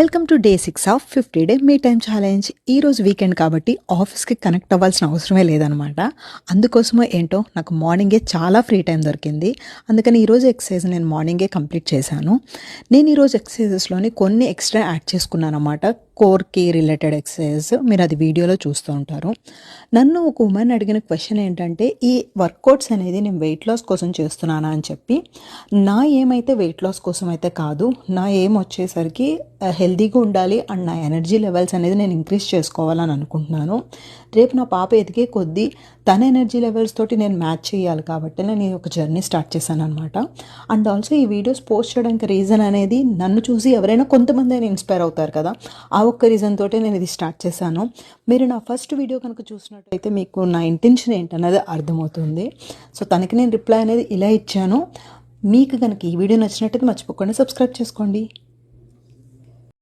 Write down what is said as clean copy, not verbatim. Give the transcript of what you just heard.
Welcome to day 6 of 50 day me time challenge. ఈరోజు weekend కాబట్టి ఆఫీస్కి కనెక్ట్ అవ్వాల్సిన అవసరమే లేదనమాట. అందుకోసమో ఏంటో నాకు మార్నింగే చాలా ఫ్రీ టైం దొరికింది. అందుకని ఈరోజు ఎక్సర్సైజ్ నేను మార్నింగే కంప్లీట్ చేశాను. నేను ఈరోజు ఎక్సర్సైజెస్లోని కొన్ని ఎక్స్ట్రా యాడ్ చేసుకున్నాను అనమాట. కోర్కి రిలేటెడ్ ఎక్సర్సైజ్ మీరు అది వీడియోలో చూస్తూ ఉంటారు. నన్ను ఒక ఉమెన్ అడిగిన క్వశ్చన్ ఏంటంటే, ఈ వర్కౌట్స్ అనేది నేను వెయిట్ లాస్ కోసం చేస్తున్నానా అని చెప్పి. నా ఏమైతే వెయిట్ లాస్ కోసం అయితే కాదు, నా ఏం వచ్చేసరికి హెల్తీగా ఉండాలి అండ్ నా ఎనర్జీ లెవెల్స్ అనేది నేను ఇంక్రీజ్ చేసుకోవాలని అనుకుంటున్నాను. రేపు నా పాప ఎదిగే కొద్దీ తన ఎనర్జీ లెవెల్స్ తోటి నేను మ్యాచ్ చేయాలి కాబట్టి నేను ఈ ఒక జర్నీ స్టార్ట్ చేశాను అనమాట. అండ్ ఆల్సో ఈ వీడియోస్ పోస్ట్ చేయడానికి రీజన్ అనేది, నన్ను చూసి ఎవరైనా కొంతమంది అయినా ఇన్స్పైర్ అవుతారు కదా, ఆ ఒక్క రీజన్ తోటే నేను ఇది స్టార్ట్ చేశాను. మీరు నా ఫస్ట్ వీడియో కనుక చూసినట్టయితే మీకు నా ఇంటెన్షన్ ఏంటనేది అర్థమవుతుంది. సో తనకి నేను రిప్లై అనేది ఇలా ఇచ్చాను. మీకు కనుక ఈ వీడియో నచ్చినట్టయితే మర్చిపోకుండా సబ్స్క్రైబ్ చేసుకోండి.